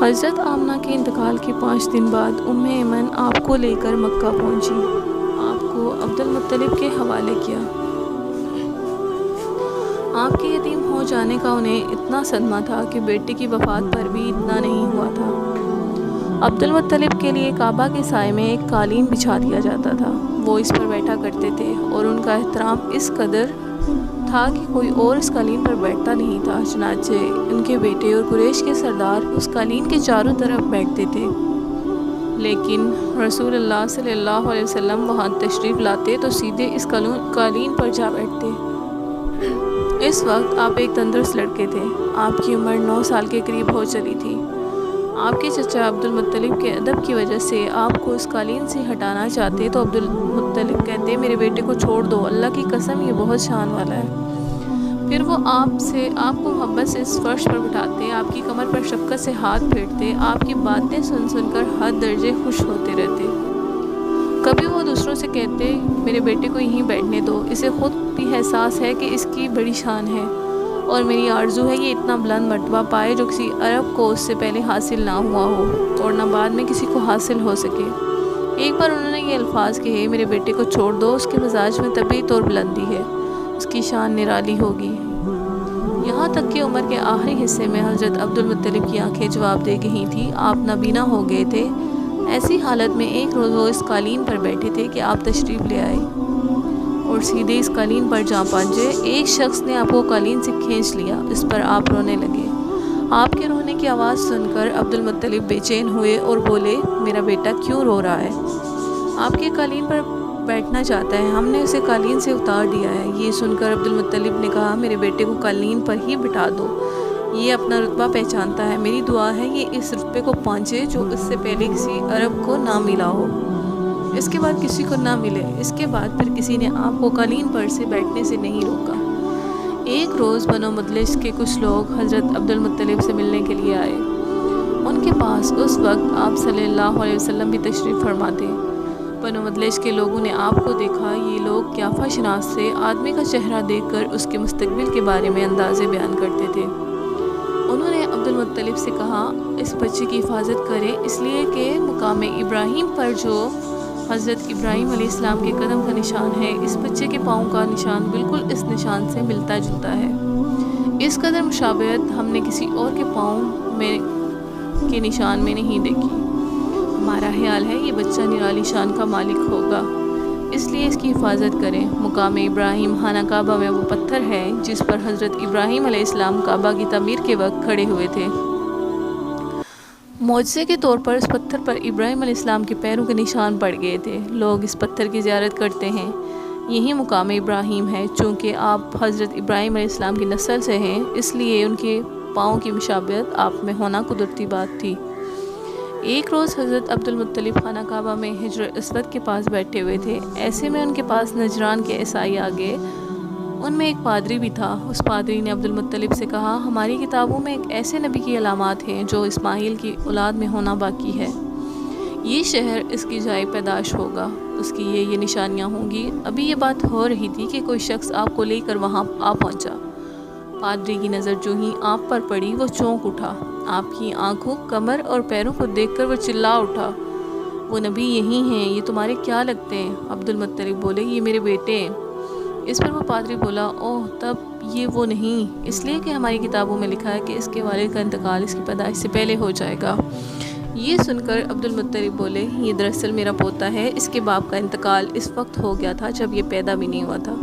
حضرت آمنہ کے انتقال کے 5 دن بعد ام ایمن آپ کو لے کر مکہ پہنچی۔ آپ کو عبد المطلب کے حوالے کیا۔ آپ کے یتیم ہو جانے کا انہیں اتنا صدمہ تھا کہ بیٹے کی وفات پر بھی اتنا نہیں ہوا تھا۔ عبد المطلب کے لیے کعبہ کے سائے میں ایک قالین بچھا دیا جاتا تھا۔ وہ اس پر بیٹھا کرتے تھے اور ان کا احترام اس قدر تھا کہ کوئی اور اس قالین پر بیٹھتا نہیں تھا۔ چنانچہ ان کے بیٹے اور قریش کے سردار اس قالین کے چاروں طرف بیٹھتے تھے، لیکن رسول اللہ صلی اللہ علیہ وسلم وہاں تشریف لاتے تو سیدھے اس قالین پر جا بیٹھتے۔ اس وقت آپ ایک تندرست لڑکے تھے۔ آپ کی عمر 9 سال کے قریب ہو چلی تھی۔ آپ کے چچا عبد المطلب کے ادب کی وجہ سے آپ کو اس قالین سے ہٹانا چاہتے تو عبد المطلب کہتے، میرے بیٹے کو چھوڑ دو، اللہ کی قسم یہ بہت شان والا ہے۔ پھر وہ آپ کو محبت سے اس فرش پر بٹھاتے، آپ کی کمر پر شفقت سے ہاتھ پھیرتے، آپ کی باتیں سن سن کر حد درجے خوش ہوتے رہتے۔ کبھی وہ دوسروں سے کہتے، میرے بیٹے کو یہیں بیٹھنے دو، اسے خود بھی احساس ہے کہ اس کی بڑی شان ہے اور میری آرزو ہے یہ اتنا بلند مرتبہ پائے جو کسی عرب کو اس سے پہلے حاصل نہ ہوا ہو اور نہ بعد میں کسی کو حاصل ہو سکے۔ ایک بار انہوں نے یہ الفاظ کہے، میرے بیٹے کو چھوڑ دو، اس کے مزاج میں طبیعت اور بلندی ہے، اس کی شان نرالی ہوگی۔ یہاں تک کہ عمر کے آخری حصے میں حضرت عبد المطلب کی آنکھیں جواب دے گئی تھیں، آپ نابینا ہو گئے تھے۔ ایسی حالت میں ایک روز وہ اس قالین پر بیٹھے تھے کہ آپ تشریف لے آئے اور سیدھے اس قالین پر جا پہنچے۔ ایک شخص نے آپ کو قالین سے کھینچ لیا، اس پر آپ رونے لگے۔ آپ کے رونے کی آواز سن کر عبد المطلب بے چین ہوئے اور بولے، میرا بیٹا کیوں رو رہا ہے؟ آپ کے قالین پر بیٹھنا چاہتا ہے، ہم نے اسے قالین سے اتار دیا ہے۔ یہ سن کر عبد المطلب نے کہا، میرے بیٹے کو قالین پر ہی بٹھا دو، یہ اپنا رتبہ پہچانتا ہے، میری دعا ہے یہ اس رتبے کو پہنچے جو اس سے پہلے کسی عرب کو نہ ملا ہو، اس کے بعد کسی کو نہ ملے۔ اس کے بعد پھر کسی نے آپ کو قالین پر سے بیٹھنے سے نہیں روکا۔ ایک روز بنو مدلج کے کچھ لوگ حضرت عبد المطلب سے ملنے کے لیے آئے۔ ان کے پاس اس وقت آپ صلی اللہ علیہ وسلم بھی تشریف فرما تھے۔ بنو مدلج کے لوگوں نے آپ کو دیکھا۔ یہ لوگ قیافہ شناس سے آدمی کا چہرہ دیکھ کر اس کے مستقبل کے بارے میں اندازے بیان کرتے تھے۔ انہوں نے عبد المطلب سے کہا، اس بچے کی حفاظت کریں، اس لیے کہ مقام ابراہیم پر جو حضرت ابراہیم علیہ السلام کے قدم کا نشان ہے، اس بچے کے پاؤں کا نشان بالکل اس نشان سے ملتا جلتا ہے۔ اس قدر مشابہت ہم نے کسی اور کے پاؤں کے نشان میں نہیں دیکھی۔ ہمارا خیال ہے یہ بچہ نرالی شان کا مالک ہوگا، اس لیے اس کی حفاظت کریں۔ مقام ابراہیم خانہ کعبہ میں وہ پتھر ہے جس پر حضرت ابراہیم علیہ السلام کعبہ کی تعمیر کے وقت کھڑے ہوئے تھے۔ معجزے کے طور پر اس پتھر پر ابراہیم علیہ السلام کے پیروں کے نشان پڑ گئے تھے۔ لوگ اس پتھر کی زیارت کرتے ہیں، یہی مقام ابراہیم ہے۔ چونکہ آپ حضرت ابراہیم علیہ السلام کی نسل سے ہیں، اس لیے ان کے پاؤں کی مشابہت آپ میں ہونا قدرتی بات تھی۔ ایک روز حضرت عبد المطلب خانہ کعبہ میں حجر اسود کے پاس بیٹھے ہوئے تھے۔ ایسے میں ان کے پاس نجران کے عیسائی آ گئے۔ ان میں ایک پادری بھی تھا۔ اس پادری نے عبد المطلب سے کہا، ہماری کتابوں میں ایک ایسے نبی کی علامات ہیں جو اسماعیل کی اولاد میں ہونا باقی ہے۔ یہ شہر اس کی جائے پیدائش ہوگا، اس کی یہ نشانیاں ہوں گی۔ ابھی یہ بات ہو رہی تھی کہ کوئی شخص آپ کو لے کر وہاں آ پہنچا۔ پادری کی نظر جو ہی آپ پر پڑی وہ چونک اٹھا۔ آپ کی آنکھوں، کمر اور پیروں کو دیکھ کر وہ چلا اٹھا، وہ نبی یہی ہیں، یہ تمہارے کیا لگتے ہیں؟ عبد المطلب بولے، یہ میرے بیٹے ہیں۔ اس پر وہ پادری بولا، اوہ تب یہ وہ نہیں، اس لیے کہ ہماری کتابوں میں لکھا ہے کہ اس کے والد کا انتقال اس کی پیدائش سے پہلے ہو جائے گا۔ یہ سن کر عبد المطلب بولے، یہ دراصل میرا پوتا ہے، اس کے باپ کا انتقال اس وقت ہو گیا تھا جب یہ پیدا بھی نہیں ہوا تھا۔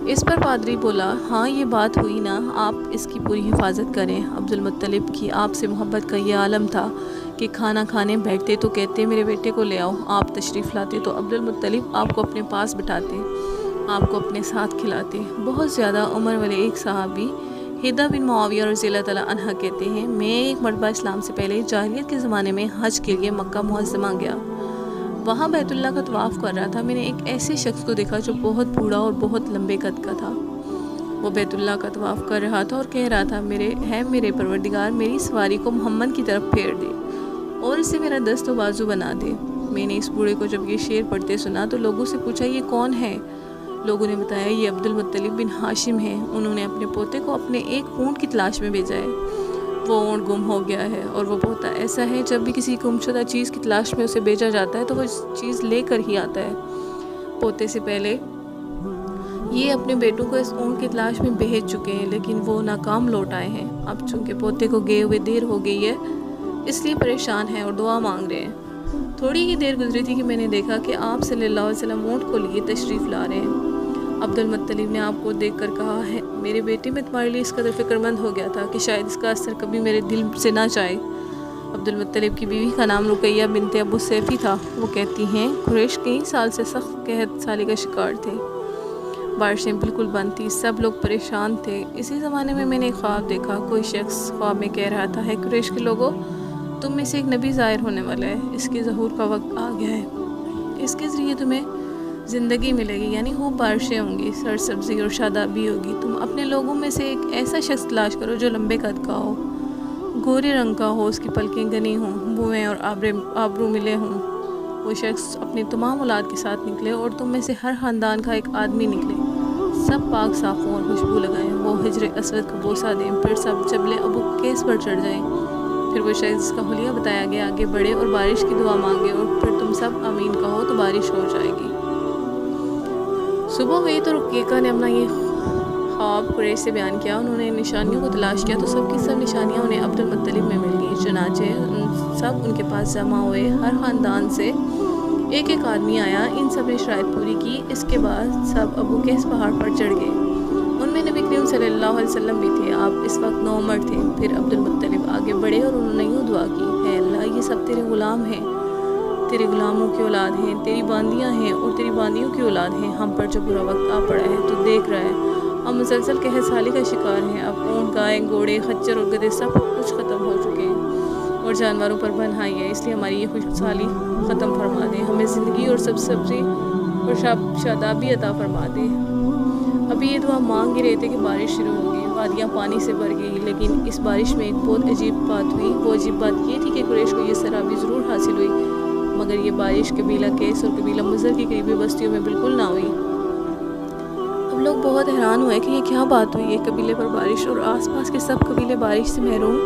اس پر پادری بولا، ہاں یہ بات ہوئی نا، آپ اس کی پوری حفاظت کریں۔ عبد المطلب کی آپ سے محبت کا یہ عالم تھا کہ کھانا کھانے بیٹھتے تو کہتے، میرے بیٹے کو لے آؤ۔ آپ تشریف لاتے تو عبد المطلب آپ کو اپنے پاس بٹھاتے، آپ کو اپنے ساتھ کھلاتے۔ بہت زیادہ عمر والے ایک صحابی ہیدا بن معاویہ رضی اللہ تعالیٰ عنہ کہتے ہیں، میں ایک مرتبہ اسلام سے پہلے جاہلیت کے زمانے میں حج کے لیے مکہ معظمہ گیا۔ وہاں بیت اللہ کا طواف کر رہا تھا۔ میں نے ایک ایسے شخص کو دیکھا جو بہت بوڑھا اور بہت لمبے قد کا تھا۔ وہ بیت اللہ کا طواف کر رہا تھا اور کہہ رہا تھا، میرے پروردگار میری سواری کو محمد کی طرف پھیر دے اور اسے میرا دست و بازو بنا دے۔ میں نے اس بوڑھے کو جب یہ شعر پڑھتے سنا تو لوگوں سے پوچھا، یہ کون ہے؟ لوگوں نے بتایا، یہ عبد المطلب بن ہاشم ہے، انہوں نے اپنے پوتے کو اپنے ایک اونٹ کی تلاش میں بھیجا ہے۔ وہ اونٹ گم ہو گیا ہے، اور وہ پوتا ایسا ہے جب بھی کسی گمشدہ چیز کی تلاش میں اسے بھیجا جاتا ہے تو وہ چیز لے کر ہی آتا ہے۔ پوتے سے پہلے یہ اپنے بیٹوں کو اس اونٹ کی تلاش میں بھیج چکے ہیں، لیکن وہ ناکام لوٹ آئے ہیں۔ اب چونکہ پوتے کو گئے ہوئے دیر ہو گئی ہے، اس لیے پریشان ہیں اور دعا مانگ رہے ہیں۔ تھوڑی ہی دیر گزری تھی کہ میں نے دیکھا کہ آپ صلی اللہ علیہ وسلم اونٹ کو لیے تشریف لا رہے ہیں۔ عبد المطلب نے آپ کو دیکھ کر کہا ہے، میرے بیٹے میں تمہارے لیے اس قدر فکر مند ہو گیا تھا کہ شاید اس کا اثر کبھی میرے دل سے نہ جائے۔ عبد المطلب کی بیوی کا نام رقیہ بنت ابو سیفی تھا۔ وہ کہتی ہیں، قریش کئی سال سے سخت قحط سالی کا شکار تھے، بارشیں بالکل بند تھی، سب لوگ پریشان تھے۔ اسی زمانے میں نے ایک خواب دیکھا، کوئی شخص خواب میں کہہ رہا تھا، ہے قریش کے لوگوں، تم میں سے ایک نبی ظاہر ہونے والا ہے، اس کے ظہور کا وقت آ گیا ہے، اس کے ذریعے تمہیں زندگی ملے گی، یعنی خوب بارشیں ہوں گی، سرسبزی اور شادابی ہوگی۔ تم اپنے لوگوں میں سے ایک ایسا شخص تلاش کرو جو لمبے قد کا ہو، گورے رنگ کا ہو، اس کی پلکیں گنی ہوں، بوئیں اور آبرو ملے ہوں۔ وہ شخص اپنی تمام اولاد کے ساتھ نکلے اور تم میں سے ہر خاندان کا ایک آدمی نکلے، سب پاک صاف ہوں اور خوشبو لگائیں، وہ حجر اسود کو بوسہ دیں، پھر سب جبل ابو قیس پر چڑھ جائیں۔ پھر وہ شخص جس کا حلیہ بتایا گیا آگے بڑھے اور بارش کی دعا مانگے، اور پھر تم سب آمین کہو تو بارش ہو جائے گی۔ صبح ہوئی تو رقیہ نے اپنا یہ خواب قریش سے بیان کیا۔ انہوں نے نشانیوں کو تلاش کیا تو سب کی سب نشانیاں انہیں عبد المطلب میں مل گئیں۔ چنانچہ سب ان کے پاس جمع ہوئے، ہر خاندان سے ایک ایک آدمی آیا، ان سب نے شرائط پوری کی۔ اس کے بعد سب ابو قیس پہاڑ پر چڑھ گئے، ان میں نبی کریم صلی اللہ علیہ وسلم بھی تھے، آپ اس وقت 9 عمر تھے۔ پھر عبد المطلب آگے بڑھے اور انہوں نے یوں دعا کی، اے اللہ، یہ سب تیرے غلام ہیں، تیرے غلاموں کی اولاد ہیں، تیری باندیاں ہیں اور تیری باندیوں کی اولاد ہیں، ہم پر جو برا وقت آ پڑا ہے تو دیکھ رہا ہے، ہم مسلسل قحط سالی کا شکار ہیں، اب اونٹ، گائے، گھوڑے، خچر اور گدھے سب کچھ ختم ہو چکے ہیں اور جانوروں پر بن آئی ہے، اس لیے ہماری یہ خشک سالی ختم فرما دیں، ہمیں زندگی اور سبزی اور شادابی عطا فرما دیں۔ ابھی یہ دعا مانگ ہی رہے تھے کہ بارش شروع ہو گئی، وادیاں پانی سے بھر گئی، لیکن اس بارش میں ایک بہت عجیب بات ہوئی۔ وہ عجیب بات یہ تھی کہ قریش کو یہ سرابی ضرور حاصل ہوئی، مگر یہ بارش قبیلہ قیس اور قبیلہ مضر کی قریبی بستیوں میں بالکل نہ ہوئی۔ اب لوگ بہت حیران ہوئے کہ یہ کیا بات ہوئی، ایک قبیلے پر بارش اور آس پاس کے سب قبیلے بارش سے محروم۔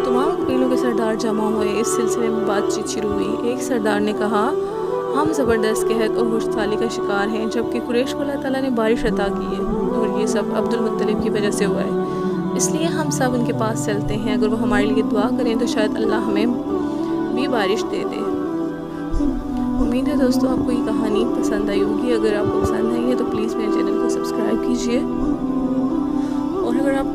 تمام قبیلوں کے سردار جمع ہوئے، اس سلسلے میں بات چیت شروع ہوئی۔ ایک سردار نے کہا، ہم زبردست قحط اور خشک سالی کا شکار ہیں، جبکہ قریش کو اللہ تعالیٰ نے بارش عطا کی ہے، اور یہ سب عبد المطلب کی وجہ سے ہوا ہے، اس لیے ہم سب ان کے پاس چلتے ہیں، اگر وہ ہمارے لیے دعا کریں تو شاید اللہ ہمیں بھی بارش دے دے۔ امید ہے دوستوں آپ کو یہ کہانی پسند آئی ہوگی۔ اگر آپ کو پسند آئی ہے تو پلیز میرے چینل کو سبسکرائب کیجیے، اور اگر آپ